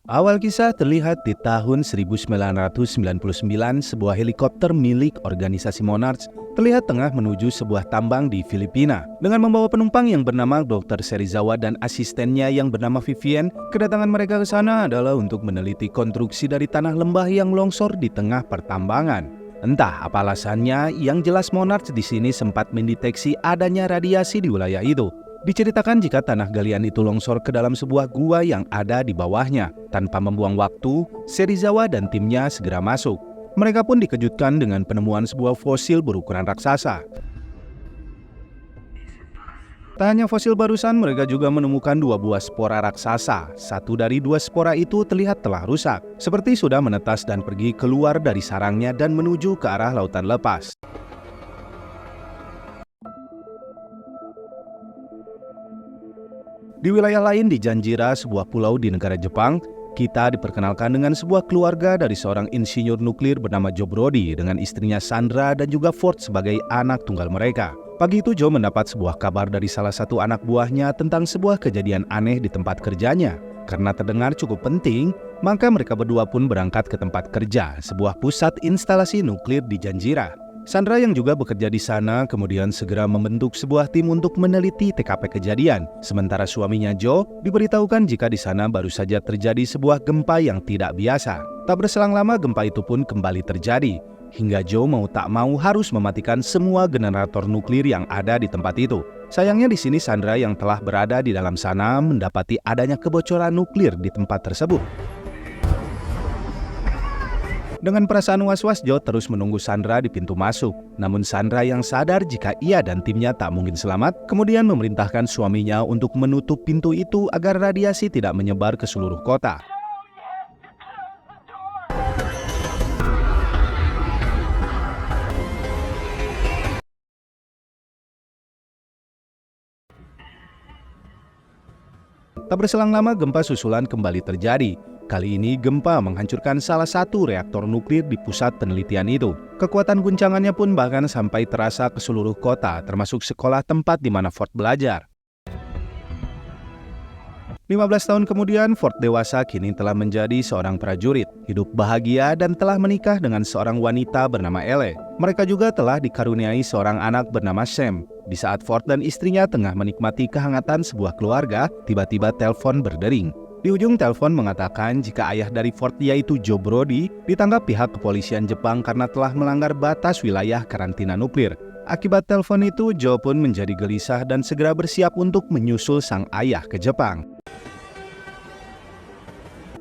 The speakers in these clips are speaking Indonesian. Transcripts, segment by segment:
Awal kisah terlihat di tahun 1999, sebuah helikopter milik organisasi Monarch terlihat tengah menuju sebuah tambang di Filipina. Dengan membawa penumpang yang bernama Dr. Serizawa dan asistennya yang bernama Vivian, kedatangan mereka ke sana adalah untuk meneliti konstruksi dari tanah lembah yang longsor di tengah pertambangan. Entah apa alasannya, yang jelas Monarch di sini sempat mendeteksi adanya radiasi di wilayah itu. Diceritakan jika tanah galian itu longsor ke dalam sebuah gua yang ada di bawahnya. Tanpa membuang waktu, Serizawa dan timnya segera masuk. Mereka pun dikejutkan dengan penemuan sebuah fosil berukuran raksasa. Tak hanya fosil barusan, mereka juga menemukan 2 buah spora raksasa. Satu dari 2 spora itu terlihat telah rusak, seperti sudah menetas dan pergi keluar dari sarangnya dan menuju ke arah lautan lepas. Di wilayah lain di Janjira, sebuah pulau di negara Jepang, kita diperkenalkan dengan sebuah keluarga dari seorang insinyur nuklir bernama Joe Brody dengan istrinya Sandra dan juga Ford sebagai anak tunggal mereka. Pagi itu Joe mendapat sebuah kabar dari salah satu anak buahnya tentang sebuah kejadian aneh di tempat kerjanya. Karena terdengar cukup penting, maka mereka berdua pun berangkat ke tempat kerja, sebuah pusat instalasi nuklir di Janjira. Sandra yang juga bekerja di sana kemudian segera membentuk sebuah tim untuk meneliti TKP kejadian. Sementara suaminya Joe diberitahukan jika di sana baru saja terjadi sebuah gempa yang tidak biasa. Tak berselang lama gempa itu pun kembali terjadi. Hingga Joe mau tak mau harus mematikan semua generator nuklir yang ada di tempat itu. Sayangnya di sini Sandra yang telah berada di dalam sana mendapati adanya kebocoran nuklir di tempat tersebut. Dengan perasaan was-was, Joe terus menunggu Sandra di pintu masuk. Namun Sandra yang sadar jika ia dan timnya tak mungkin selamat, kemudian memerintahkan suaminya untuk menutup pintu itu agar radiasi tidak menyebar ke seluruh kota. Tak berselang lama gempa susulan kembali terjadi. Kali ini gempa menghancurkan salah satu reaktor nuklir di pusat penelitian itu. Kekuatan guncangannya pun bahkan sampai terasa ke seluruh kota, termasuk sekolah tempat di mana Ford belajar. 15 tahun kemudian, Ford dewasa kini telah menjadi seorang prajurit, hidup bahagia dan telah menikah dengan seorang wanita bernama Elle. Mereka juga telah dikaruniai seorang anak bernama Sam. Di saat Ford dan istrinya tengah menikmati kehangatan sebuah keluarga, tiba-tiba telepon berdering. Di ujung telepon mengatakan jika ayah dari Ford yaitu Joe Brody ditangkap pihak kepolisian Jepang karena telah melanggar batas wilayah karantina nuklir. Akibat telepon itu, Joe pun menjadi gelisah dan segera bersiap untuk menyusul sang ayah ke Jepang.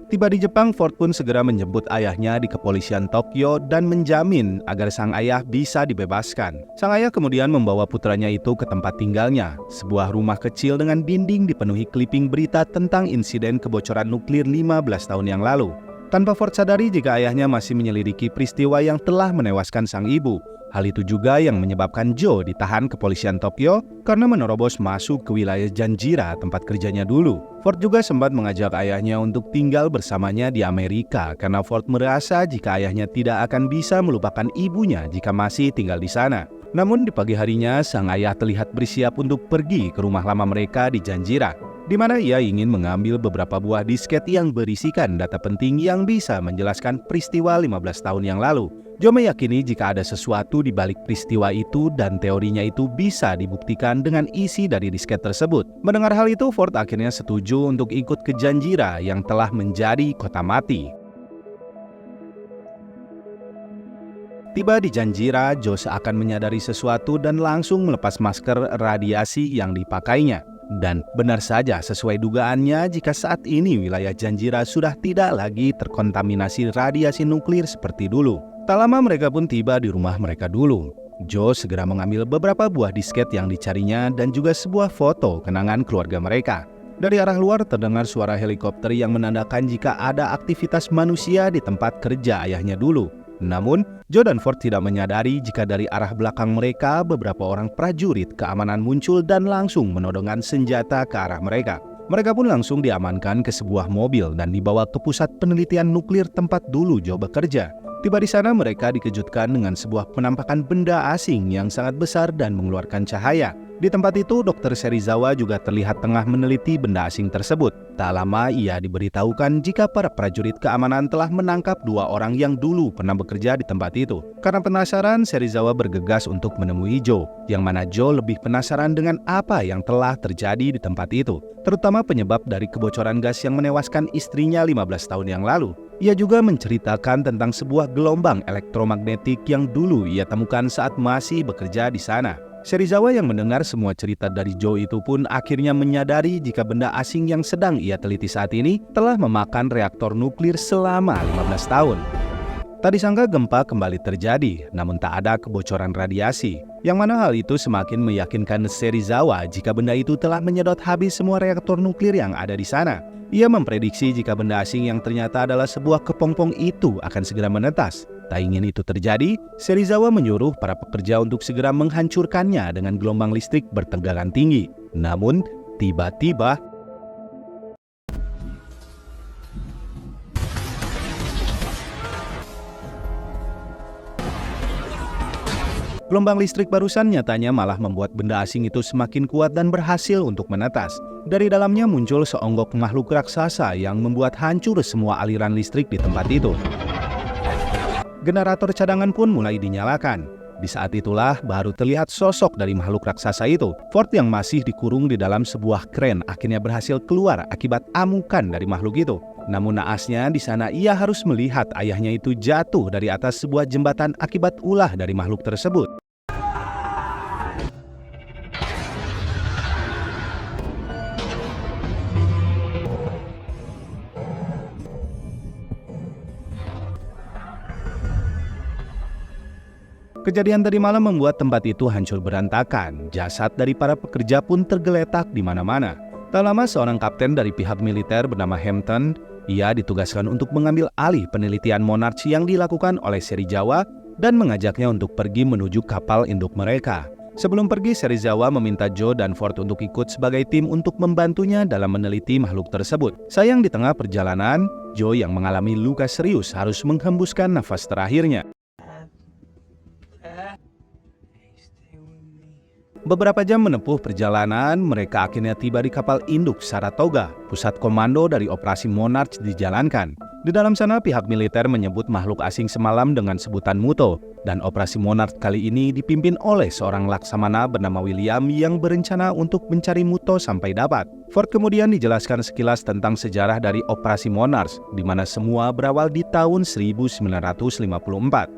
Tiba di Jepang, Ford pun segera menjemput ayahnya di kepolisian Tokyo dan menjamin agar sang ayah bisa dibebaskan. Sang ayah kemudian membawa putranya itu ke tempat tinggalnya, sebuah rumah kecil dengan dinding dipenuhi kliping berita tentang insiden kebocoran nuklir 15 tahun yang lalu. Tanpa Ford sadari jika ayahnya masih menyelidiki peristiwa yang telah menewaskan sang ibu. Hal itu juga yang menyebabkan Joe ditahan kepolisian Tokyo karena menerobos masuk ke wilayah Janjira tempat kerjanya dulu. Ford juga sempat mengajak ayahnya untuk tinggal bersamanya di Amerika karena Ford merasa jika ayahnya tidak akan bisa melupakan ibunya jika masih tinggal di sana. Namun di pagi harinya, sang ayah terlihat bersiap untuk pergi ke rumah lama mereka di Janjira, di mana ia ingin mengambil beberapa buah disket yang berisikan data penting yang bisa menjelaskan peristiwa 15 tahun yang lalu. Joe meyakini jika ada sesuatu di balik peristiwa itu dan teorinya itu bisa dibuktikan dengan isi dari disket tersebut. Mendengar hal itu, Ford akhirnya setuju untuk ikut ke Janjira yang telah menjadi kota mati. Tiba di Janjira, Joe seakan menyadari sesuatu dan langsung melepas masker radiasi yang dipakainya. Dan benar saja sesuai dugaannya jika saat ini wilayah Janjira sudah tidak lagi terkontaminasi radiasi nuklir seperti dulu. Tak lama mereka pun tiba di rumah mereka dulu. Joe segera mengambil beberapa buah disket yang dicarinya dan juga sebuah foto kenangan keluarga mereka. Dari arah luar terdengar suara helikopter yang menandakan jika ada aktivitas manusia di tempat kerja ayahnya dulu. Namun, Joe dan Ford tidak menyadari jika dari arah belakang mereka beberapa orang prajurit keamanan muncul dan langsung menodongkan senjata ke arah mereka. Mereka pun langsung diamankan ke sebuah mobil dan dibawa ke pusat penelitian nuklir tempat dulu Joe bekerja. Tiba di sana mereka dikejutkan dengan sebuah penampakan benda asing yang sangat besar dan mengeluarkan cahaya. Di tempat itu, Dr. Serizawa juga terlihat tengah meneliti benda asing tersebut. Tak lama ia diberitahukan jika para prajurit keamanan telah menangkap 2 orang yang dulu pernah bekerja di tempat itu. Karena penasaran, Serizawa bergegas untuk menemui Joe, yang mana Joe lebih penasaran dengan apa yang telah terjadi di tempat itu, terutama penyebab dari kebocoran gas yang menewaskan istrinya 15 tahun yang lalu. Ia juga menceritakan tentang sebuah gelombang elektromagnetik yang dulu ia temukan saat masih bekerja di sana. Serizawa yang mendengar semua cerita dari Joe itu pun akhirnya menyadari jika benda asing yang sedang ia teliti saat ini telah memakan reaktor nuklir selama 15 tahun. Tak disangka gempa kembali terjadi, namun tak ada kebocoran radiasi, yang mana hal itu semakin meyakinkan Serizawa jika benda itu telah menyedot habis semua reaktor nuklir yang ada di sana. Ia memprediksi jika benda asing yang ternyata adalah sebuah kepompong itu akan segera menetas. Tak ingin itu terjadi, Serizawa menyuruh para pekerja untuk segera menghancurkannya dengan gelombang listrik bertegangan tinggi. Namun, tiba-tiba gelombang listrik barusan nyatanya malah membuat benda asing itu semakin kuat dan berhasil untuk menetas. Dari dalamnya muncul seonggok makhluk raksasa yang membuat hancur semua aliran listrik di tempat itu. Generator cadangan pun mulai dinyalakan. Di saat itulah baru terlihat sosok dari makhluk raksasa itu. Ford yang masih dikurung di dalam sebuah kren akhirnya berhasil keluar akibat amukan dari makhluk itu. Namun naasnya di sana ia harus melihat ayahnya itu jatuh dari atas sebuah jembatan akibat ulah dari makhluk tersebut. Kejadian tadi malam membuat tempat itu hancur berantakan. Jasad dari para pekerja pun tergeletak di mana-mana. Tak lama seorang kapten dari pihak militer bernama Hampton, ia ditugaskan untuk mengambil alih penelitian Monarch yang dilakukan oleh Serizawa dan mengajaknya untuk pergi menuju kapal induk mereka. Sebelum pergi, Serizawa meminta Joe dan Ford untuk ikut sebagai tim untuk membantunya dalam meneliti makhluk tersebut. Sayang di tengah perjalanan, Joe yang mengalami luka serius harus menghembuskan nafas terakhirnya. Beberapa jam menempuh perjalanan, mereka akhirnya tiba di kapal induk Saratoga. Pusat komando dari operasi Monarch dijalankan. Di dalam sana pihak militer menyebut makhluk asing semalam dengan sebutan Muto. Dan operasi Monarch kali ini dipimpin oleh seorang laksamana bernama William yang berencana untuk mencari Muto sampai dapat. Ford kemudian dijelaskan sekilas tentang sejarah dari operasi Monarch, di mana semua berawal di tahun 1954,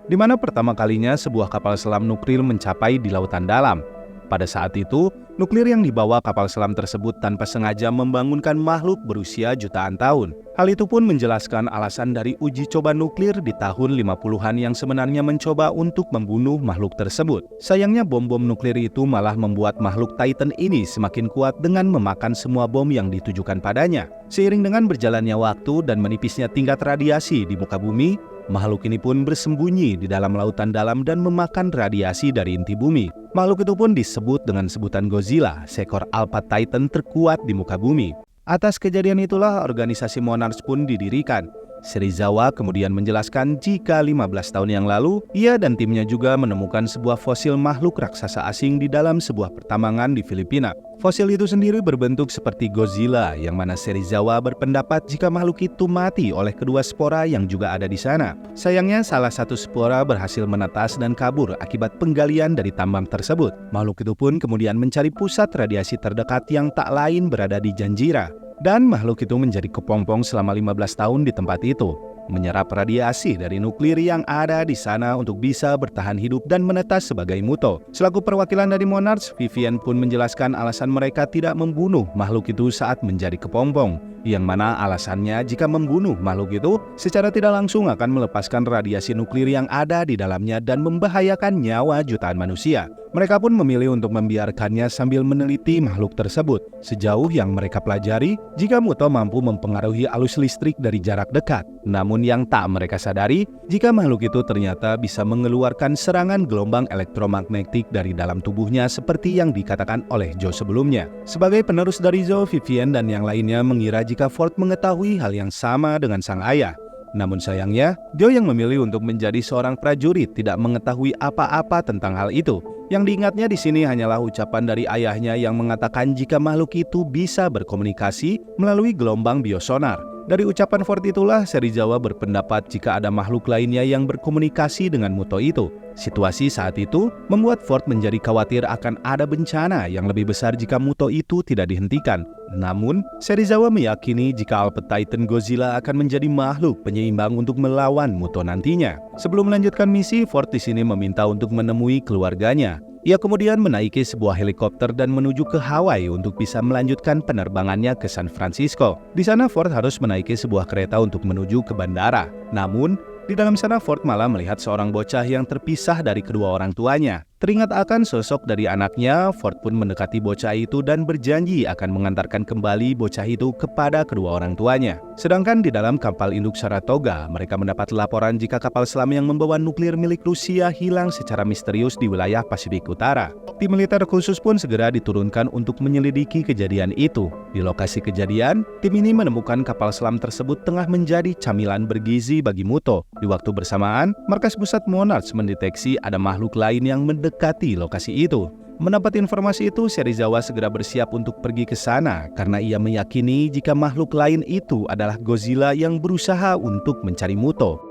di mana pertama kalinya sebuah kapal selam nuklir mencapai di lautan dalam. Pada saat itu, nuklir yang dibawa kapal selam tersebut tanpa sengaja membangunkan makhluk berusia jutaan tahun. Hal itu pun menjelaskan alasan dari uji coba nuklir di tahun 50-an yang sebenarnya mencoba untuk membunuh makhluk tersebut. Sayangnya bom-bom nuklir itu malah membuat makhluk Titan ini semakin kuat dengan memakan semua bom yang ditujukan padanya. Seiring dengan berjalannya waktu dan menipisnya tingkat radiasi di muka bumi, makhluk ini pun bersembunyi di dalam lautan dalam dan memakan radiasi dari inti bumi. Makhluk itu pun disebut dengan sebutan Godzilla, seekor Alpha Titan terkuat di muka bumi. Atas kejadian itulah organisasi Monarch pun didirikan. Serizawa kemudian menjelaskan jika 15 tahun yang lalu, ia dan timnya juga menemukan sebuah fosil makhluk raksasa asing di dalam sebuah pertambangan di Filipina. Fosil itu sendiri berbentuk seperti Godzilla, yang mana Serizawa berpendapat jika makhluk itu mati oleh kedua spora yang juga ada di sana. Sayangnya salah satu spora berhasil menetas dan kabur akibat penggalian dari tambang tersebut. Makhluk itu pun kemudian mencari pusat radiasi terdekat yang tak lain berada di Janjira. Dan makhluk itu menjadi kepompong selama 15 tahun di tempat itu, menyerap radiasi dari nuklir yang ada di sana untuk bisa bertahan hidup dan menetas sebagai Muto. Selaku perwakilan dari Monarch, Vivian pun menjelaskan alasan mereka tidak membunuh makhluk itu saat menjadi kepompong, yang mana alasannya jika membunuh makhluk itu secara tidak langsung akan melepaskan radiasi nuklir yang ada di dalamnya dan membahayakan nyawa jutaan manusia. Mereka pun memilih untuk membiarkannya sambil meneliti makhluk tersebut. Sejauh yang mereka pelajari, jika Muto mampu mempengaruhi arus listrik dari jarak dekat. Namun yang tak mereka sadari, jika makhluk itu ternyata bisa mengeluarkan serangan gelombang elektromagnetik dari dalam tubuhnya seperti yang dikatakan oleh Joe sebelumnya. Sebagai penerus dari Joe, Vivian dan yang lainnya mengira jika Ford mengetahui hal yang sama dengan sang ayah. Namun sayangnya, Joe yang memilih untuk menjadi seorang prajurit tidak mengetahui apa-apa tentang hal itu. Yang diingatnya di sini hanyalah ucapan dari ayahnya yang mengatakan jika makhluk itu bisa berkomunikasi melalui gelombang biosonar. Dari ucapan Ford itulah Serizawa berpendapat jika ada makhluk lainnya yang berkomunikasi dengan Muto itu. Situasi saat itu membuat Ford menjadi khawatir akan ada bencana yang lebih besar jika Muto itu tidak dihentikan. Namun, Serizawa meyakini jika Alpha Titan Godzilla akan menjadi makhluk penyeimbang untuk melawan Muto nantinya. Sebelum melanjutkan misi, Ford di sini meminta untuk menemui keluarganya. Ia kemudian menaiki sebuah helikopter dan menuju ke Hawaii untuk bisa melanjutkan penerbangannya ke San Francisco. Di sana Ford harus menaiki sebuah kereta untuk menuju ke bandara. Namun, di dalam sana Ford malah melihat seorang bocah yang terpisah dari kedua orang tuanya. Teringat akan sosok dari anaknya, Ford pun mendekati bocah itu dan berjanji akan mengantarkan kembali bocah itu kepada kedua orang tuanya. Sedangkan di dalam kapal induk Saratoga, mereka mendapat laporan jika kapal selam yang membawa nuklir milik Rusia hilang secara misterius di wilayah Pasifik Utara. Tim militer khusus pun segera diturunkan untuk menyelidiki kejadian itu. Di lokasi kejadian, tim ini menemukan kapal selam tersebut tengah menjadi camilan bergizi bagi Muto. Di waktu bersamaan, markas pusat Monarch mendeteksi ada makhluk lain yang mendekati lokasi itu. Mendapat informasi itu, Serizawa segera bersiap untuk pergi ke sana karena ia meyakini jika makhluk lain itu adalah Godzilla yang berusaha untuk mencari Muto.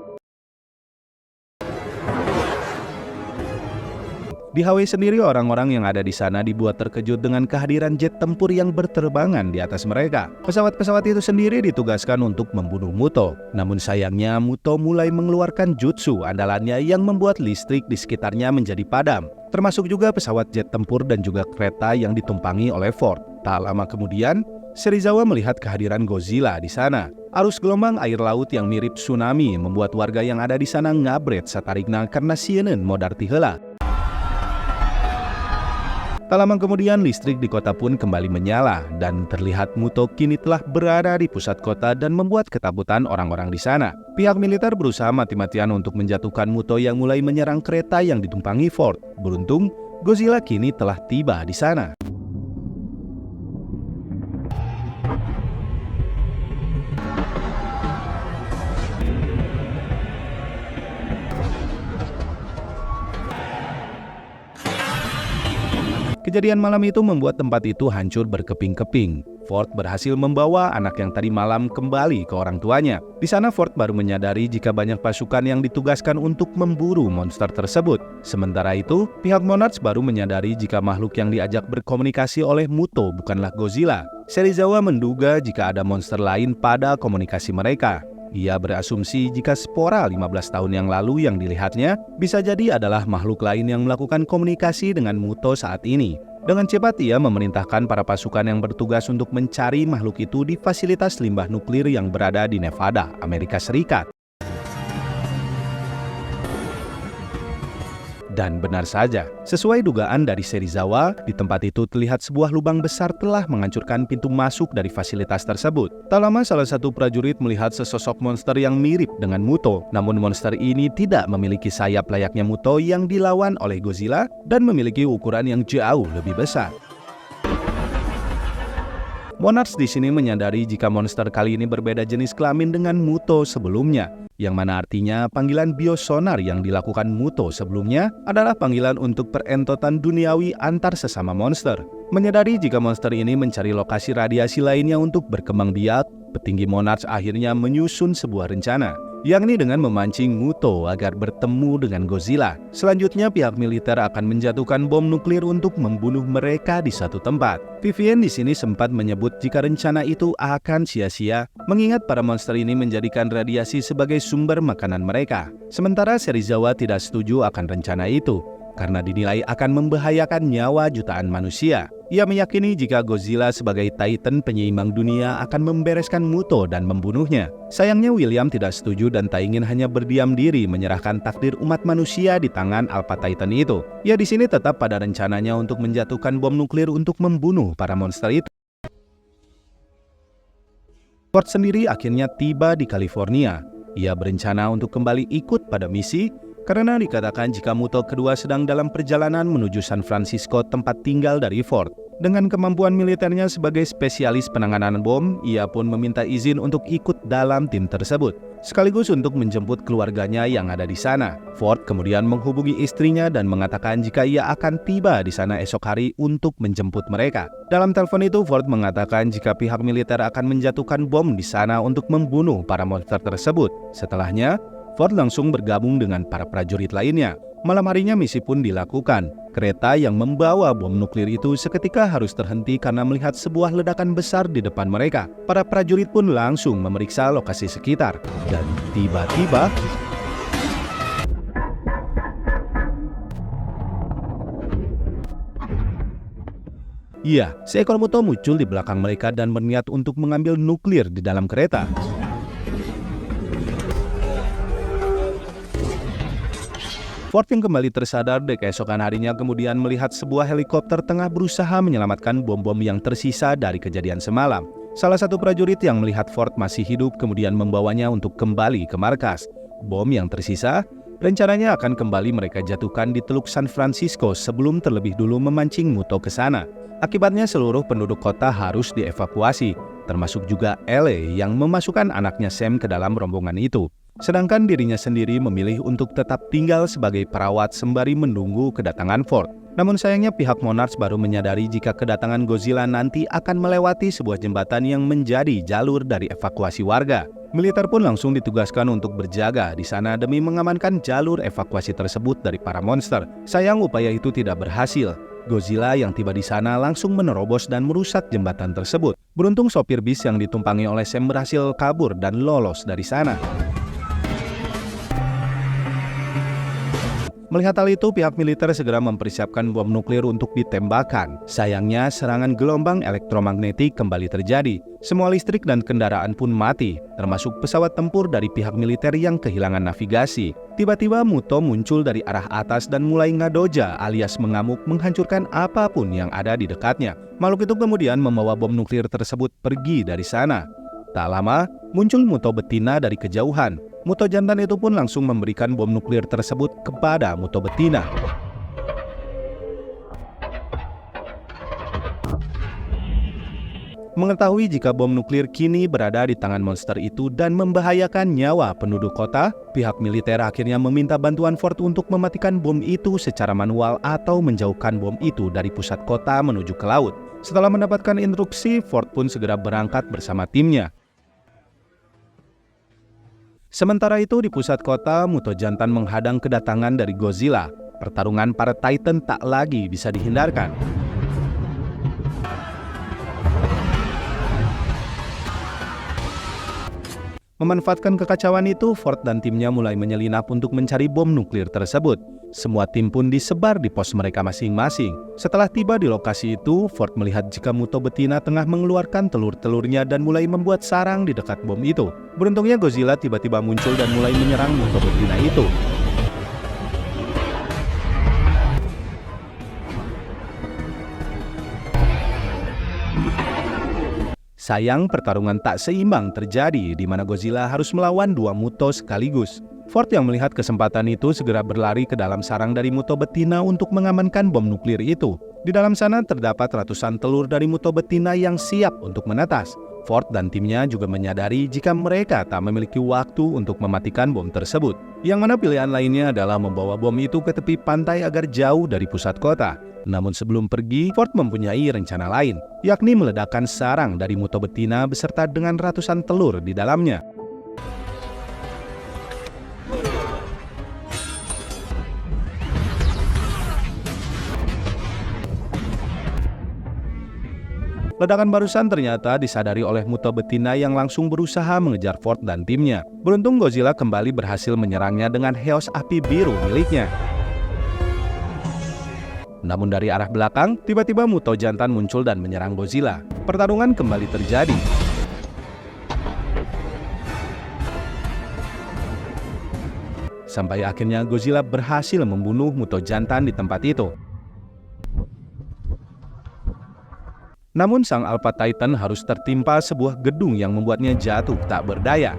Di Hawaii sendiri, orang-orang yang ada di sana dibuat terkejut dengan kehadiran jet tempur yang berterbangan di atas mereka. Pesawat-pesawat itu sendiri ditugaskan untuk membunuh Muto. Namun sayangnya, Muto mulai mengeluarkan jutsu andalannya yang membuat listrik di sekitarnya menjadi padam. Termasuk juga pesawat jet tempur dan juga kereta yang ditumpangi oleh Ford. Tak lama kemudian, Serizawa melihat kehadiran Godzilla di sana. Arus gelombang air laut yang mirip tsunami membuat warga yang ada di sana ngabret satarigna karena sieun modar ti heula. Tak lama kemudian listrik di kota pun kembali menyala dan terlihat Muto kini telah berada di pusat kota dan membuat ketakutan orang-orang di sana. Pihak militer berusaha mati-matian untuk menjatuhkan Muto yang mulai menyerang kereta yang ditumpangi Ford. Beruntung, Godzilla kini telah tiba di sana. Kejadian malam itu membuat tempat itu hancur berkeping-keping. Ford berhasil membawa anak yang tadi malam kembali ke orang tuanya. Di sana Ford baru menyadari jika banyak pasukan yang ditugaskan untuk memburu monster tersebut. Sementara itu, pihak Monarch baru menyadari jika makhluk yang diajak berkomunikasi oleh Muto bukanlah Godzilla. Serizawa menduga jika ada monster lain pada komunikasi mereka. Ia berasumsi jika spora 15 tahun yang lalu yang dilihatnya bisa jadi adalah makhluk lain yang melakukan komunikasi dengan Muto saat ini. Dengan cepat ia memerintahkan para pasukan yang bertugas untuk mencari makhluk itu di fasilitas limbah nuklir yang berada di Nevada, Amerika Serikat. Dan benar saja, sesuai dugaan dari Serizawa, di tempat itu terlihat sebuah lubang besar telah menghancurkan pintu masuk dari fasilitas tersebut. Tak lama salah satu prajurit melihat sesosok monster yang mirip dengan Muto. Namun monster ini tidak memiliki sayap layaknya Muto yang dilawan oleh Godzilla dan memiliki ukuran yang jauh lebih besar. Monarch di sini menyadari jika monster kali ini berbeda jenis kelamin dengan Muto sebelumnya, yang mana artinya panggilan biosonar yang dilakukan Muto sebelumnya adalah panggilan untuk perentotan duniawi antar sesama monster. Menyadari jika monster ini mencari lokasi radiasi lainnya untuk berkembang biak, petinggi Monarch akhirnya menyusun sebuah rencana, yakni dengan memancing Muto agar bertemu dengan Godzilla. Selanjutnya pihak militer akan menjatuhkan bom nuklir untuk membunuh mereka di satu tempat. Vivien di sini sempat menyebut jika rencana itu akan sia-sia, mengingat para monster ini menjadikan radiasi sebagai sumber makanan mereka. Sementara Serizawa tidak setuju akan rencana itu, karena dinilai akan membahayakan nyawa jutaan manusia. Ia meyakini jika Godzilla sebagai Titan penyeimbang dunia akan membereskan Muto dan membunuhnya. Sayangnya William tidak setuju dan tak ingin hanya berdiam diri menyerahkan takdir umat manusia di tangan Alpha Titan itu. Ia di sini tetap pada rencananya untuk menjatuhkan bom nuklir untuk membunuh para monster itu. Ford sendiri akhirnya tiba di California. Ia berencana untuk kembali ikut pada misi karena dikatakan jika Muto kedua sedang dalam perjalanan menuju San Francisco, tempat tinggal dari Ford. Dengan kemampuan militernya sebagai spesialis penanganan bom, ia pun meminta izin untuk ikut dalam tim tersebut, sekaligus untuk menjemput keluarganya yang ada di sana. Ford kemudian menghubungi istrinya dan mengatakan jika ia akan tiba di sana esok hari untuk menjemput mereka. Dalam telepon itu, Ford mengatakan jika pihak militer akan menjatuhkan bom di sana untuk membunuh para monster tersebut. Setelahnya, Ford langsung bergabung dengan para prajurit lainnya. Malam harinya misi pun dilakukan. Kereta yang membawa bom nuklir itu seketika harus terhenti karena melihat sebuah ledakan besar di depan mereka. Para prajurit pun langsung memeriksa lokasi sekitar. Dan tiba-tiba, iya, seekor Muto muncul di belakang mereka dan berniat untuk mengambil nuklir di dalam kereta. Ford yang kembali tersadar di keesokan harinya kemudian melihat sebuah helikopter tengah berusaha menyelamatkan bom-bom yang tersisa dari kejadian semalam. Salah satu prajurit yang melihat Ford masih hidup kemudian membawanya untuk kembali ke markas. Bom yang tersisa rencananya akan kembali mereka jatuhkan di Teluk San Francisco sebelum terlebih dulu memancing Muto ke sana. Akibatnya seluruh penduduk kota harus dievakuasi, termasuk juga Elle yang memasukkan anaknya Sam ke dalam rombongan itu. Sedangkan dirinya sendiri memilih untuk tetap tinggal sebagai perawat sembari menunggu kedatangan Ford. Namun sayangnya pihak Monarch baru menyadari jika kedatangan Godzilla nanti akan melewati sebuah jembatan yang menjadi jalur dari evakuasi warga. Militer pun langsung ditugaskan untuk berjaga di sana demi mengamankan jalur evakuasi tersebut dari para monster. Sayang upaya itu tidak berhasil. Godzilla yang tiba di sana langsung menerobos dan merusak jembatan tersebut. Beruntung sopir bis yang ditumpangi oleh Sam berhasil kabur dan lolos dari sana. Melihat hal itu, pihak militer segera mempersiapkan bom nuklir untuk ditembakkan. Sayangnya, serangan gelombang elektromagnetik kembali terjadi. Semua listrik dan kendaraan pun mati, termasuk pesawat tempur dari pihak militer yang kehilangan navigasi. Tiba-tiba Muto muncul dari arah atas dan mulai ngadoja alias mengamuk menghancurkan apapun yang ada di dekatnya. Makhluk itu kemudian membawa bom nuklir tersebut pergi dari sana. Tak lama, muncul Muto betina dari kejauhan. Muto jantan itu pun langsung memberikan bom nuklir tersebut kepada Muto betina. Mengetahui jika bom nuklir kini berada di tangan monster itu dan membahayakan nyawa penduduk kota, pihak militer akhirnya meminta bantuan Ford untuk mematikan bom itu secara manual atau menjauhkan bom itu dari pusat kota menuju ke laut. Setelah mendapatkan instruksi, Ford pun segera berangkat bersama timnya. Sementara itu di pusat kota, Muto jantan menghadang kedatangan dari Godzilla. Pertarungan para Titan tak lagi bisa dihindarkan. Memanfaatkan kekacauan itu, Ford dan timnya mulai menyelinap untuk mencari bom nuklir tersebut. Semua tim pun disebar di pos mereka masing-masing. Setelah tiba di lokasi itu, Ford melihat jika Muto betina tengah mengeluarkan telur-telurnya dan mulai membuat sarang di dekat bom itu. Beruntungnya Godzilla tiba-tiba muncul dan mulai menyerang Muto betina itu. Sayang, pertarungan tak seimbang terjadi di mana Godzilla harus melawan dua Muto sekaligus. Ford yang melihat kesempatan itu segera berlari ke dalam sarang dari Muto betina untuk mengamankan bom nuklir itu. Di dalam sana terdapat ratusan telur dari Muto betina yang siap untuk menetas. Ford dan timnya juga menyadari jika mereka tak memiliki waktu untuk mematikan bom tersebut. Yang mana pilihan lainnya adalah membawa bom itu ke tepi pantai agar jauh dari pusat kota. Namun sebelum pergi, Ford mempunyai rencana lain, yakni meledakkan sarang dari Muto betina beserta dengan ratusan telur di dalamnya. Ledakan barusan ternyata disadari oleh Muto betina yang langsung berusaha mengejar Ford dan timnya. Beruntung Godzilla kembali berhasil menyerangnya dengan heos api biru miliknya. Namun dari arah belakang, tiba-tiba Muto jantan muncul dan menyerang Godzilla. Pertarungan kembali terjadi. Sampai akhirnya Godzilla berhasil membunuh Muto jantan di tempat itu. Namun sang Alpha Titan harus tertimpa sebuah gedung yang membuatnya jatuh tak berdaya.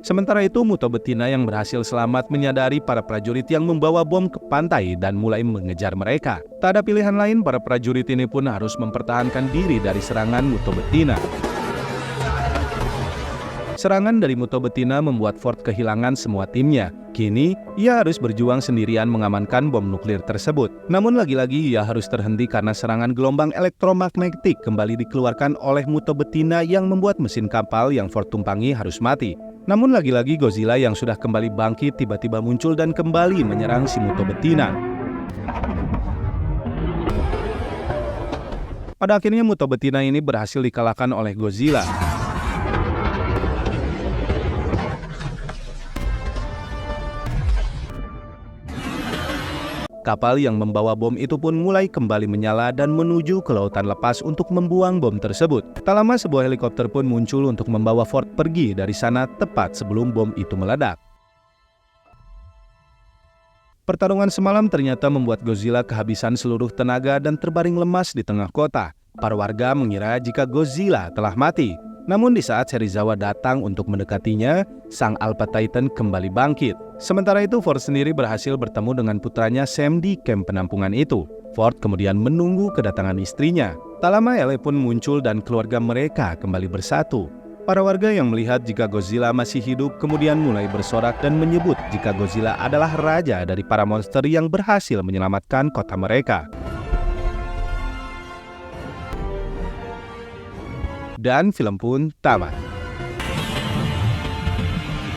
Sementara itu, Muto betina yang berhasil selamat menyadari para prajurit yang membawa bom ke pantai dan mulai mengejar mereka. Tak ada pilihan lain, para prajurit ini pun harus mempertahankan diri dari serangan Muto betina. Serangan dari Muto betina membuat Ford kehilangan semua timnya. Kini, ia harus berjuang sendirian mengamankan bom nuklir tersebut. Namun lagi-lagi ia harus terhenti karena serangan gelombang elektromagnetik kembali dikeluarkan oleh Muto betina yang membuat mesin kapal yang Ford tumpangi harus mati. Namun lagi-lagi Godzilla yang sudah kembali bangkit tiba-tiba muncul dan kembali menyerang si Muto betina. Pada akhirnya Muto betina ini berhasil dikalahkan oleh Godzilla. Kapal yang membawa bom itu pun mulai kembali menyala dan menuju ke lautan lepas untuk membuang bom tersebut. Tak lama sebuah helikopter pun muncul untuk membawa Ford pergi dari sana tepat sebelum bom itu meledak. Pertarungan semalam ternyata membuat Godzilla kehabisan seluruh tenaga dan terbaring lemas di tengah kota. Para warga mengira jika Godzilla telah mati. Namun di saat Serizawa datang untuk mendekatinya, sang Alpha Titan kembali bangkit. Sementara itu Ford sendiri berhasil bertemu dengan putranya Sam di kamp penampungan itu. Ford kemudian menunggu kedatangan istrinya. Tak lama Ele pun muncul dan keluarga mereka kembali bersatu. Para warga yang melihat jika Godzilla masih hidup kemudian mulai bersorak dan menyebut jika Godzilla adalah raja dari para monster yang berhasil menyelamatkan kota mereka. Dan film pun tamat.